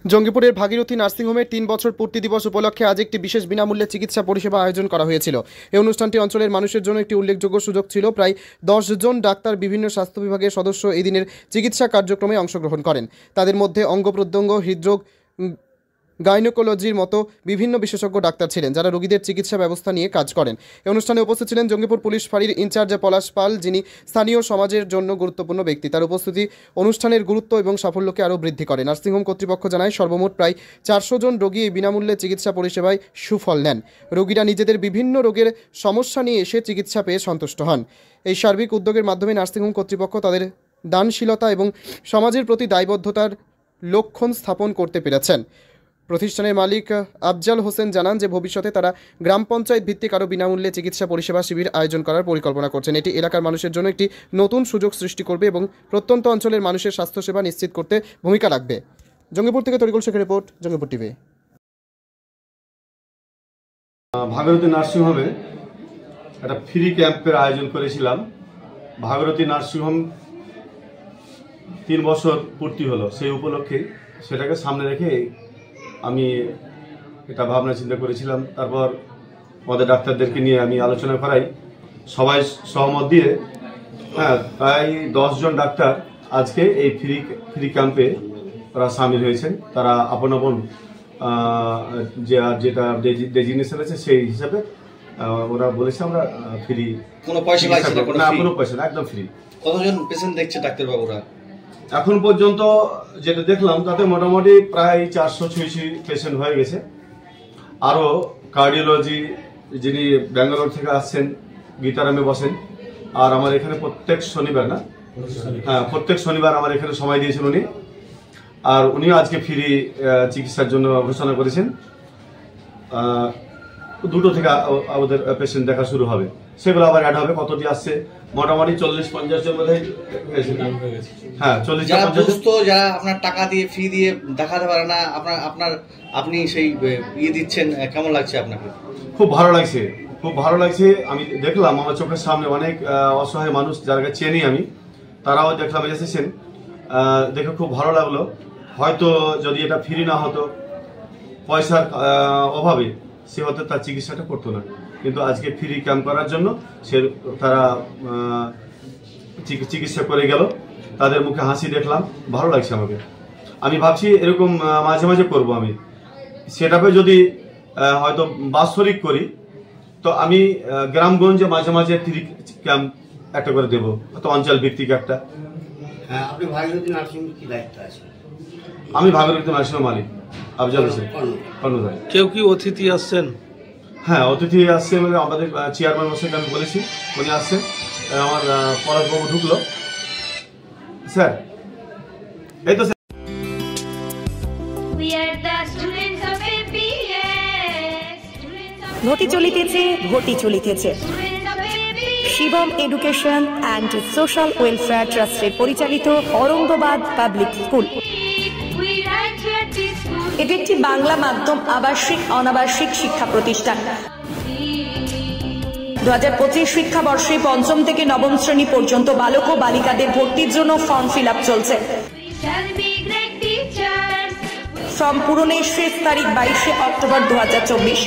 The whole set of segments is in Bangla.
জঙ্গিপুরের ভাগীরথী নার্সিংহোমের 3 বছর পূর্তি দিবস উপলক্ষে আজ একটি বিশেষ বিনামূল্যে চিকিৎসা পরিষেবা আয়োজন করা হয়েছিল। এই অনুষ্ঠানটি অঞ্চলের মানুষের জন্য একটি উল্লেখযোগ্য সুযোগ ছিল। প্রায় 10 জন ডাক্তার, বিভিন্ন স্বাস্থ্য বিভাগের সদস্য এই দিনের চিকিৎসা কার্যক্রমে অংশগ্রহণ করেন। তাদের মধ্যে অঙ্গ প্রত্যঙ্গ, হৃদরোগ, গাইনোকোলজির মতো বিভিন্ন বিশেষজ্ঞ ডাক্তার ছিলেন, যারা রোগীদের চিকিৎসা ব্যবস্থা নিয়ে কাজ করেন। এই অনুষ্ঠানে উপস্থিত ছিলেন জঙ্গিপুর পুলিশ ফাঁড়ির ইনচার্জ পলাশ পাল, যিনি স্থানীয় সমাজের জন্য গুরুত্বপূর্ণ ব্যক্তি। তার উপস্থিতি অনুষ্ঠানের গুরুত্ব এবং সাফল্যকে আরও বৃদ্ধি করে। নার্সিংহোম কর্তৃপক্ষ জানায়, সর্বমোট প্রায় 400 জন রোগী এই বিনামূল্যে চিকিৎসা পরিষেবায় সুফল নেন। রোগীরা নিজেদের বিভিন্ন রোগের সমস্যা নিয়ে এসে চিকিৎসা পেয়ে সন্তুষ্ট হন। এই সার্বিক উদ্যোগের মাধ্যমে নার্সিংহোম কর্তৃপক্ষ তাদের দানশীলতা এবং সমাজের প্রতি দায়বদ্ধতার লক্ষণ স্থাপন করতে পেরেছেন। প্রতিষ্ঠানের মালিক আফজাল হোসেন জানান যে ভবিষ্যতে তারা গ্রাম পঞ্চায়েত ভিত্তিক আরও বিনামূল্যে চিকিৎসা পরিষেবা শিবির আয়োজন করার পরিকল্পনা করছেন। এটি এলাকার মানুষের জন্য একটি নতুন সুযোগ সৃষ্টি করবে এবং প্রত্যন্ত অঞ্চলের মানুষের স্বাস্থ্যসেবা নিশ্চিত করতে ভূমিকা রাখবে। জঙ্গিপুর থেকে তরিকুল শেখের রিপোর্ট, জঙ্গিপুর টিভি। ভাগীরথী নার্সিংহোমে একটা ফ্রি ক্যাম্পের আয়োজন করেছিলাম। ভাগীরথী নার্সিংহোম 3 বছর পূর্তি হলো, সেই উপলক্ষে সেটাকে সামনে রেখে আমি এটা ভাবনা চিন্তা করেছিলাম। তারপর আমাদের ডাক্তারদেরকে নিয়ে আমি আলোচনা করাই, সবাই সহমত দিয়ে প্রায় 10 জন ডাক্তার আজকে এই ফ্রি ক্যাম্পে ওরা সামিল হয়েছেন। তারা আপন আপন যেটা ডেজিগনেশন আছে সেই হিসাবে ওরা বলেছে আমরা ফ্রি, কোনো পয়সা লাগছে না, কোনো পয়সা না, একদম ফ্রি। কতজন পেশেন্ট দেখছে ডাক্তারবাবুরা? এখন পর্যন্ত যেটা দেখলাম তাতে মোটামুটি প্রায় 486 পেশেন্ট হয়ে গেছে। আরও কার্ডিওলজি যিনি ব্যাঙ্গালোর থেকে আসছেন, গীতারামে বসেন, আর আমার এখানে প্রত্যেক শনিবার আমার এখানে সময় দিয়েছেন উনি, আর উনিও আজকে ফ্রি চিকিৎসার জন্য ঘোষণা করেছেন। 2টো থেকে আমাদের পেশেন্ট দেখা শুরু হবে, সেগুলো আবার অ্যাড হবে। কতটি আসছে? মোটামুটি 40-50 জন বোধহয় হয়েছে। হ্যাঁ, 40-50। যারা আপনার টাকা দিয়ে ফ্রি দিয়ে দেখাতে পারে না, আপনি সেই দিচ্ছেন, কেমন লাগছে আপনাকে? খুব ভালো লাগছে, খুব ভালো লাগছে। আমি দেখলাম আমার চোখের সামনে অনেক অসহায় মানুষ যারা চেনি আমি, তারাও দেখলাম এসেছেন, দেখে খুব ভালো লাগলো। হয়তো যদি এটা ফ্রি না হতো, পয়সার অভাবে সে হয়তো তার চিকিৎসাটা করতো না, কিন্তু আজকে ফ্রি ক্যাম্প করার জন্য তারা চিকিৎসা করে গেল। তাদের মুখে হাসি দেখলাম, ভালো লাগছে আমাকে। আমি ভাবছি এরকম মাঝে মাঝে করব। আমি সেটাপে যদি হয়তো বাৎসরিক করি, তো আমি গ্রামগঞ্জে মাঝে মাঝে ফ্রি ক্যাম্প একটা করে দেবো, হয়তো অঞ্চল ভিত্তিক একটা। আপনি ভাগীরথী নার্সিংহোমে কি দায়িত্ব আছে? আমি ভাগীরথী নার্সিংহোম মালিক আফজাল হোসেন কর্ণধার। কেউ কি অতিথি আসছেন? হ্যাঁ, অতিথি আসছে, মানে আমাদের চেয়ারম্যান মশাইকে আমি বলেছি, উনি আসছেন। আমার পলাশবাবু ঢুকলো। স্যার, এই তো ঘটি চলিতেছে Shivam education and social welfare ট্রাস্টের পরিচালিত অরঙ্গবাদ পাবলিক স্কুল। এটি একটি বাংলা মাধ্যম আবাসিক অনাবাসিক শিক্ষা প্রতিষ্ঠান। 2025 শিক্ষাবর্ষে 5ম থেকে 9ম শ্রেণী পর্যন্ত বালক ও বালিকাদের ভর্তির জন্য ফর্ম ফিল আপ চলছে। ফর্ম পূরণের শেষ তারিখ 22শে অক্টোবর 2024।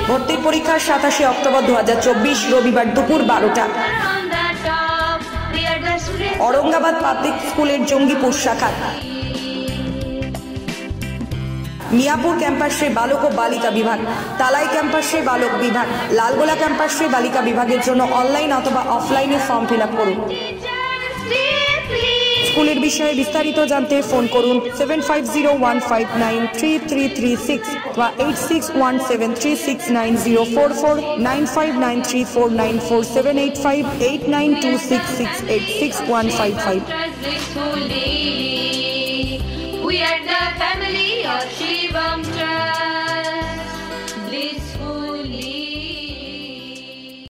ভর্তির পরীক্ষা 27শে অক্টোবর 2024 রবিবার দুপুর 12টা। অরঙ্গাবাদ পাবলিক স্কুলের জঙ্গিপুর শাখা। মিয়াপুর ক্যাম্পাসে বালক ও বালিকা বিভাগ, তালাই ক্যাম্পাসে বালক বিভাগ, লালগোলা ক্যাম্পাসে বালিকা বিভাগের জন্য অনলাইন অথবা অফলাইনে ফর্ম ফিল আপ করুন। স্কুলের বিষয়ে বিস্তারিত জানতে ফোন করুন 7501593336 বা 8617369044, 9593494785, 8926686155। We are the family of Shivam.